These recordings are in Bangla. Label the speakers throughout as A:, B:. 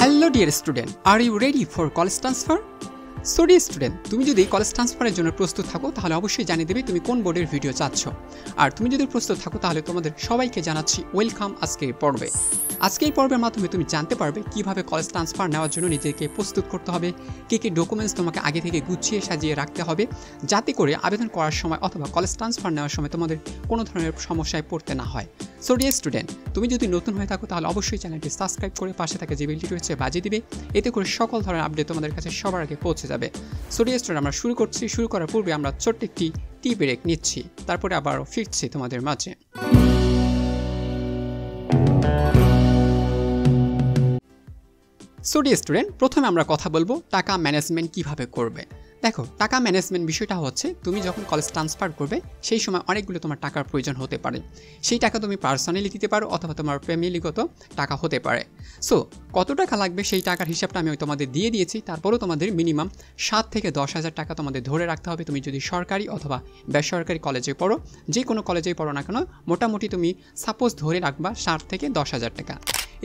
A: Hello dear student, are you ready for college transfer? So dear student, তুমি যদি কলেজ ট্রান্সফারের জন্য প্রস্তুত থাকো তাহলে অবশ্যই জানিয়ে দেবে তুমি কোন বোর্ডের ভিডিও চাচ্ছ। আর তুমি যদি প্রস্তুত থাকো তাহলে তোমাদের সবাইকে জানাচ্ছি ওয়েলকাম আজকের পর্বে। আজকের পর্বের মাধ্যমে তুমি জানতে পারবে কিভাবে কলেজ ট্রান্সফার নেওয়ার জন্য নিজেকে প্রস্তুত করতে হবে, কী ডকুমেন্টস তোমাকে আগে থেকে গুছিয়ে সাজিয়ে রাখতে হবে, যাতে করে আবেদন করার সময় অথবা কলেজ ট্রান্সফার নেওয়ার সময় তোমাদের কোনো ধরনের সমস্যায় পড়তে না হয়। সো ডিয়ার স্টুডেন্ট, তুমি যদি নতুন হয়ে থাকো তাহলে অবশ্যই চ্যানেলটি সাবস্ক্রাইব করে পাশে থাকা যে বেলটি রয়েছে বাজিয়ে দিবে, এতে করে সকল ধরনের আপডেট তোমাদের কাছে সবার আগে পৌঁছে যাবে। সো ডিয়ার স্টুডেন্ট, আমরা শুরু করছি। শুরু করার পূর্বে আমরা ছোট্ট একটি টি ব্রেক নিচ্ছি, তারপরে আবারও ফিরছি তোমাদের মাঝে। সো ডিয়ার স্টুডেন্ট, প্রথমে আমরা কথা বলবো টাকা ম্যানেজমেন্ট কিভাবে করবে। দেখো, টাকা ম্যানেজমেন্ট বিষয়টা হচ্ছে তুমি যখন কলেজ ট্রান্সফার করবে সেই সময় অনেকগুলো তোমার টাকার প্রয়োজন হতে পারে। সেই টাকা তুমি পার্সোনালি দিতে পারো অথবা তোমার ফ্যামিলিগত টাকা হতে পারে। সো কত টাকা লাগবে সেই টাকার হিসাবটা আমি তোমাদের দিয়ে দিয়েছি। তারপরেও তোমাদের মিনিমাম 7 থেকে 10,000 টাকা তোমাদের ধরে রাখতে হবে। তুমি যদি সরকারি অথবা বেসরকারি কলেজে পড়ো, যে কোনো কলেজেই পড়ো না কেন, মোটামুটি তুমি সাপোজ ধরে রাখবা 7 থেকে 10,000 টাকা।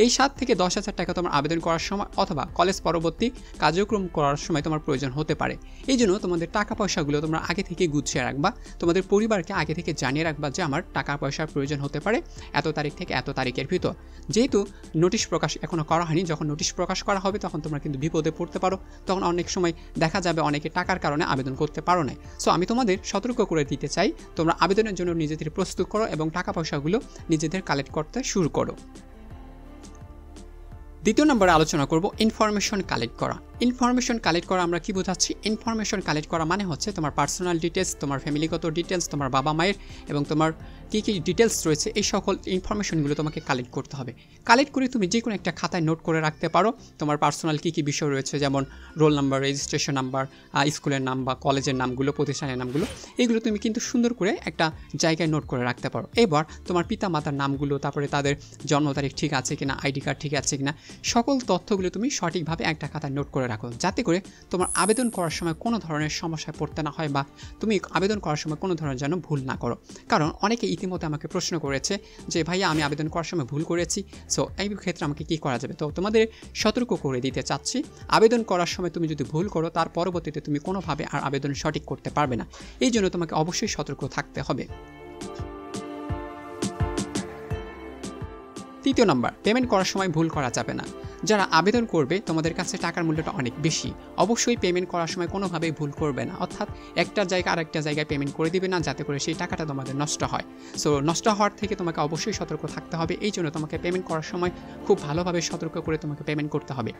A: এই 7 থেকে 10,000 টাকা তোমার আবেদন করার সময় অথবা কলেজ পরবর্তী কার্যক্রম করার সময় তোমার প্রয়োজন হতে পারে। এই জন্য তোমাদের টাকা পয়সাগুলো তোমরা আগে থেকে গুছিয়ে রাখবা। তোমাদের পরিবারকে আগে থেকে জানিয়ে রাখবা যে আমার টাকা পয়সার প্রয়োজন হতে পারে এত তারিখ থেকে এত তারিখের ভিতর। যেহেতু নোটিশ প্রকাশ এখনও করা হয়নি, যখন নোটিশ প্রকাশ করা হবে তখন তোমরা কিন্তু বিপদে পড়তে পারো। তখন অনেক সময় দেখা যাবে অনেকে টাকার কারণে আবেদন করতে পারো না। সো আমি তোমাদের সতর্ক করে দিতে চাই, তোমরা আবেদনের জন্য নিজেদের প্রস্তুত করো এবং টাকা পয়সাগুলো নিজেদের কালেক্ট করতে শুরু করো। দ্বিতীয় নম্বরে আলোচনা করব ইনফরমেশন কালেক্ট করা। ইনফরমেশন কালেক্ট করা আমরা কি বোঝাচ্ছি? ইনফরমেশন কালেক্ট করা মানে হচ্ছে তোমার পার্সোনাল ডিটেলস, তোমার ফ্যামিলিগত ডিটেলস, তোমার বাবা মায়ের এবং তোমার কী কী ডিটেলস রয়েছে এই সকল ইনফরমেশনগুলো তোমাকে কালেক্ট করতে হবে। কালেক্ট করে তুমি যে কোনো একটা খাতায় নোট করে রাখতে পারো তোমার পার্সোনাল কী কী বিষয় রয়েছে, যেমন রোল নাম্বার, রেজিস্ট্রেশন নাম্বার, স্কুলের নাম বা কলেজের নামগুলো, প্রতিষ্ঠানের নামগুলো, এগুলো তুমি কিন্তু সুন্দর করে একটা জায়গায় নোট করে রাখতে পারো। এবার তোমার পিতা মাতার নামগুলো, তারপরে তাদের জন্ম তারিখ ঠিক আছে কিনা, আইডি কার্ড ঠিক আছে কিনা, সকল তথ্যগুলো তুমি সঠিকভাবে একটা খাতায় নোট করে রাখো, যাতে করে তোমার আবেদন করার সময় কোনো ধরনের সমস্যায় পড়তে না হয় বা তুমি আবেদন করার সময় কোনো ধরনের যেন ভুল না করো। কারণ অনেকে ইতিমধ্যে আমাকে প্রশ্ন করেছে যে ভাইয়া আমি আবেদন করার সময় ভুল করেছি, সো এই ক্ষেত্রে আমাকে কী করা যাবে। তো তোমাদের সতর্ক করে দিতে চাচ্ছি, আবেদন করার সময় তুমি যদি ভুল করো তার পরবর্তীতে তুমি কোনোভাবে আর আবেদন সঠিক করতে পারবে না। এই জন্য তোমাকে অবশ্যই সতর্ক থাকতে হবে। তৃতীয় নাম্বার, পেমেন্ট করার সময় ভুল করা যাবে না। যারা আবেদন করবে তোমাদের কাছে টাকার মূল্যটা অনেক বেশি, অবশ্যই পেমেন্ট করার সময় কোনোভাবেই ভুল করবে না, অর্থাৎ একটা জায়গা আরেকটা জায়গায় পেমেন্ট করে দিবে না, যাতে করে সেই টাকাটা তোমাদের নষ্ট হয়। সো নষ্ট হওয়ার থেকে তোমাকে অবশ্যই সতর্ক থাকতে হবে। এই জন্য তোমাকে পেমেন্ট করার সময় খুব ভালোভাবে সতর্ক করে তোমাকে পেমেন্ট করতে হবে।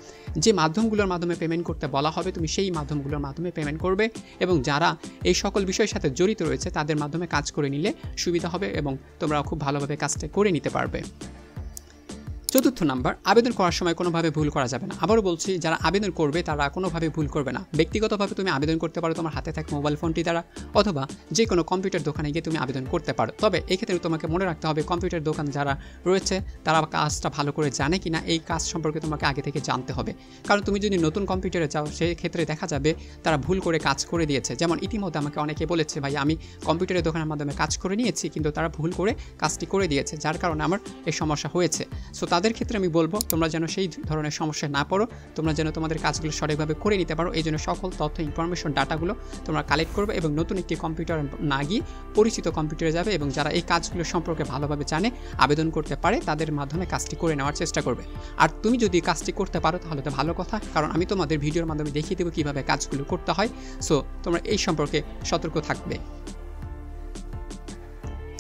A: যে মাধ্যমগুলোর মাধ্যমে পেমেন্ট করতে বলা হবে তুমি সেই মাধ্যমগুলোর মাধ্যমে পেমেন্ট করবে, এবং যারা এই সকল বিষয়ের সাথে জড়িত রয়েছে তাদের মাধ্যমে কাজ করে নিলে সুবিধা হবে এবং তোমরা খুব ভালোভাবে কাজটা করে নিতে পারবে। চতুর্থ নাম্বার, আবেদন করার সময় কোনোভাবে ভুল করা যাবে না। আবারও বলছি, যারা আবেদন করবে তারা কোনোভাবে ভুল করবে না। ব্যক্তিগতভাবে তুমি আবেদন করতে পারো তোমার হাতে থাকা মোবাইল ফোনটি দ্বারা, অথবা যে কোনো কম্পিউটার দোকানে গিয়ে তুমি আবেদন করতে পারো। তবে এক্ষেত্রে তোমাকে মনে রাখতে হবে কম্পিউটার দোকান যারা রয়েছে তারা কাজটা ভালো করে জানে কিনা, এই কাজ সম্পর্কে তোমাকে আগে থেকে জানতে হবে। কারণ তুমি যদি নতুন কম্পিউটারে যাও সেই ক্ষেত্রে দেখা যাবে তারা ভুল করে কাজ করে দিয়েছে। যেমন ইতিমধ্যে আমাকে অনেকে বলেছে ভাই আমি কম্পিউটারের দোকানের মাধ্যমে কাজ করে নিয়েছি, কিন্তু তারা ভুল করে কাজটি করে দিয়েছে, যার কারণে আমার এই সমস্যা হয়েছে। সো তাদের ক্ষেত্রে আমি বলবো তোমরা যেন সেই ধরনের সমস্যায় না পড়ো, তোমরা যেন তোমাদের কাজগুলো সঠিকভাবে করে নিতে পারো। এই জন্য সকল তথ্য, ইনফরমেশন, ডাটাগুলো তোমরা কালেক্ট করবে এবং নতুন একটি কম্পিউটার না গিয়ে পরিচিত কম্পিউটারে যাবে এবং যারা এই কাজগুলো সম্পর্কে ভালোভাবে জানে, আবেদন করতে পারে, তাদের মাধ্যমে কাজটি করে নেওয়ার চেষ্টা করবে। আর তুমি যদি কাজটি করতে পারো তাহলে তো ভালো কথা, কারণ আমি তোমাদের ভিডিওর মাধ্যমে দেখিয়ে দেবো কীভাবে কাজগুলো করতে হয়। সো তোমরা এই সম্পর্কে সতর্ক থাকবে।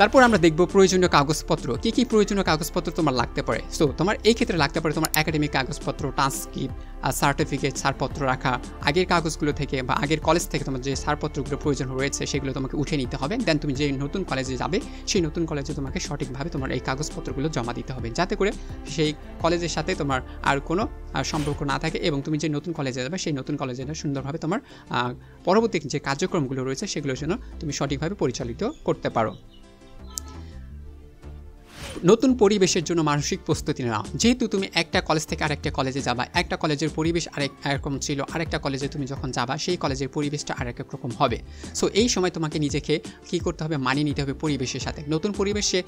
A: তারপর আমরা দেখব প্রয়োজনীয় কাগজপত্র, কী কী প্রয়োজনীয় কাগজপত্র তোমার লাগতে পারে। সো তোমার এই ক্ষেত্রে লাগতে পারে তোমার একাডেমিক কাগজপত্র, ট্রান্সক্রিপ্ট, সার্টিফিকেট, ছাড়পত্র রাখা, আগের কাগজগুলো থেকে বা আগের কলেজ থেকে তোমার যে ছাড়পত্রগুলো প্রয়োজন রয়েছে সেগুলো তোমাকে উঠে নিতে হবে। দেন তুমি যে নতুন কলেজে যাবে সেই নতুন কলেজে তোমাকে সঠিকভাবে তোমার এই কাগজপত্রগুলো জমা দিতে হবে, যাতে করে সেই কলেজের সাথে তোমার আর কোনো সম্পর্ক না থাকে এবং তুমি যে নতুন কলেজে যাবে সেই নতুন কলেজে সুন্দরভাবে তোমার পরবর্তী যে কার্যক্রমগুলো রয়েছে সেগুলোর জন্য তুমি সঠিকভাবে পরিচালিত করতে পারো। নতুন পরিবেশের জন্য মানসিক প্রস্তুতি নাও। যেহেতু তুমি একটা কলেজ থেকে আরেকটা কলেজে যাবা, একটা কলেজের পরিবেশ একরকম ছিল, আরেকটা কলেজে তুমি যখন যাবা সেই কলেজের পরিবেশটা আরেক রকম হবে। সো এই সময় তোমাকে নিজেকে কী করতে হবে, মানিয়ে নিতে হবে পরিবেশের সাথে। নতুন পরিবেশে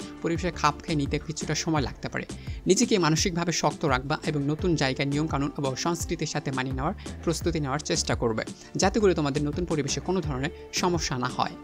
A: খাপ খেয়ে নিতে কিছুটা সময় লাগতে পারে। নিজেকে মানসিকভাবে শক্ত রাখবা এবং নতুন জায়গায় নিয়মকানুন এবং সংস্কৃতির সাথে মানিয়ে নেওয়ার প্রস্তুতি নেওয়ার চেষ্টা করবে, যাতে করে তোমাদের নতুন পরিবেশে কোনো ধরনের সমস্যা না হয়।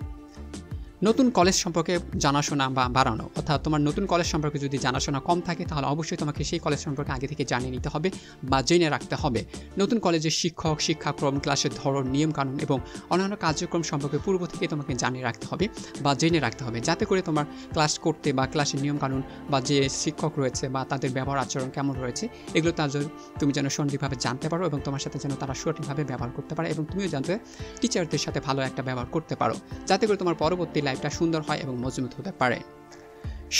A: নতুন কলেজ সম্পর্কে জানাশোনা বা বাড়ানো, অর্থাৎ তোমার নতুন কলেজ সম্পর্কে যদি জানাশোনা কম থাকে তাহলে অবশ্যই তোমাকে সেই কলেজ সম্পর্কে আগে থেকে জানিয়ে নিতে হবে বা জেনে রাখতে হবে। নতুন কলেজের শিক্ষক, শিক্ষাক্রম, ক্লাসের ধরন, নিয়মকানুন এবং অন্যান্য কার্যক্রম সম্পর্কে পূর্ব থেকে তোমাকে জানিয়ে রাখতে হবে বা জেনে রাখতে হবে, যাতে করে তোমার ক্লাস করতে বা ক্লাসের নিয়মকানুন বা যে শিক্ষক রয়েছে বা তাদের ব্যবহার আচরণ কেমন রয়েছে এগুলো তুমি যেন সঠিকভাবে জানতে পারো এবং তোমার সাথে যেন তারা সঠিকভাবে ব্যবহার করতে পারে এবং তুমিও জানতে টিচারদের সাথে ভালো একটা ব্যবহার করতে পারো, যাতে করে তোমার পরবর্তী লাইফটা সুন্দর হয় এবং মজবুত হতে পারে।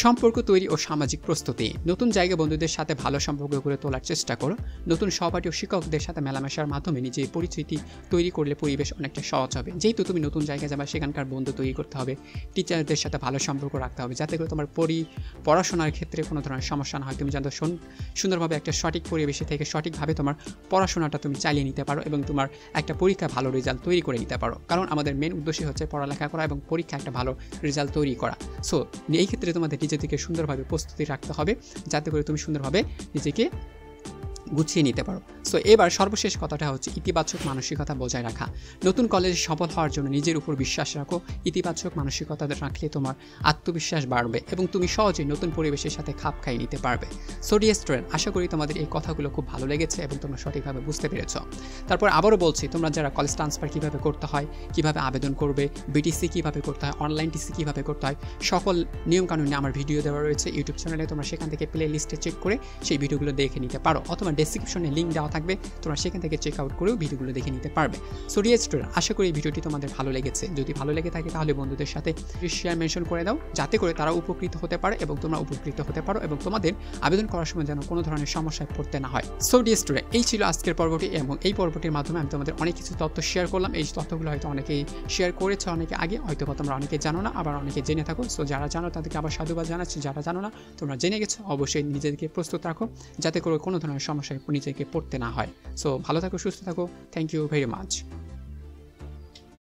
A: সম্পর্ক তৈরি ও সামাজিক প্রস্তুতি। নতুন জায়গায় বন্ধুদের সাথে ভালো সম্পর্ক গড়ে তোলার চেষ্টা করো। নতুন সহপাঠী ও শিক্ষকদের সাথে মেলামেশার মাধ্যমে নিজের পরিচিতি তৈরি করলে পরিবেশ অনেকটা সহজ হবে। যেহেতু তুমি নতুন জায়গায় যাবে সেখানকার বন্ধু তৈরি করতে হবে, টিচারদের সাথে ভালো সম্পর্ক রাখতে হবে, যাতে করে তোমার পড়াশোনার ক্ষেত্রে কোনো ধরনের সমস্যা না হয়। তুমি যেন সুন্দরভাবে একটা সঠিক পরিবেশে থেকে সঠিকভাবে তোমার পড়াশোনাটা তুমি চালিয়ে নিতে পারো এবং তোমার একটা পরীক্ষা ভালো রেজাল্ট তৈরি করে নিতে পারো, কারণ আমাদের মেন উদ্দেশ্যই হচ্ছে পড়ালেখা করা এবং পরীক্ষা একটা ভালো রেজাল্ট তৈরি করা। সো এই ক্ষেত্রে তোমাদের নিজেদেরকে সুন্দরভাবে প্রস্তুতি রাখতে হবে, যাতে করে তুমি সুন্দরভাবে নিজেকে গুছিয়ে নিতে পারো। সো এবার সর্বশেষ কথাটা হচ্ছে ইতিবাচক মানসিকতা বজায় রাখা। নতুন কলেজে সফল হওয়ার জন্য নিজের উপর বিশ্বাস রাখো। ইতিবাচক মানসিকতা রাখলে তোমার আত্মবিশ্বাস বাড়বে এবং তুমি সহজেই নতুন পরিবেশের সাথে খাপ খাইয়ে নিতে পারবে। সো ডিয়ার স্টুডেন্ট, আশা করি তোমাদের এই কথাগুলো খুব ভালো লেগেছে এবং তোমরা সঠিকভাবে বুঝতে পেরেছ। তারপর আবারও বলছি, তোমরা যারা কলেজ ট্রান্সফার কীভাবে করতে হয়, কীভাবে আবেদন করবে, বিটিসি কীভাবে করতে হয়, অনলাইন টিসি কীভাবে করতে হয়, সকল নিয়মকানুন নিয়ে আমার ভিডিও দেওয়া রয়েছে ইউটিউব চ্যানেলে। তোমরা সেখান থেকে প্লে লিস্টে চেক করে সেই ভিডিওগুলো দেখে নিতে পারো, অথবা ডেসক্রিপশনে লিঙ্ক দেওয়া থাকবে, তোমরা সেখান থেকে চেক আউট করেও ভিডিওগুলো দেখে নিতে পারবে। সো ডিয়ার স্টুডেন্ট, আশা করি এই ভিডিওটি তোমাদের ভালো লেগেছে। যদি ভালো লেগে থাকে তাহলে বন্ধুদের সাথে শেয়ার মেনশন করে দাও, যাতে করে তারা উপকৃত হতে পারে এবং তোমরা উপকৃত হতে পারো এবং তোমাদের আবেদন করার সময় যেন কোনো ধরনের সমস্যায় পড়তে না হয়। সো ডিয়ার স্টুডেন্ট, এই ছিল আজকের পর্বটি এবং এই পর্বটির মাধ্যমে আমি তোমাদের অনেক কিছু তথ্য শেয়ার করলাম। এই তথ্যগুলো হয়তো অনেকেই শেয়ার করেছে, অনেকে আগে, হয়তো তোমরা অনেকে জানো না, আবার অনেকে জেনে থাকো। সো যারা জানো তাদেরকে আবার সাধুবাদ জানাচ্ছি, যারা জানো না তোমরা জেনে গেছো, অবশ্যই নিজেদেরকে প্রস্তুত রাখো, যাতে করে কোনো ধরনের সমস্যায় নিজেকে পড়তে না হয়। সো ভালো থাকো, সুস্থ থাকো। Thank you very much.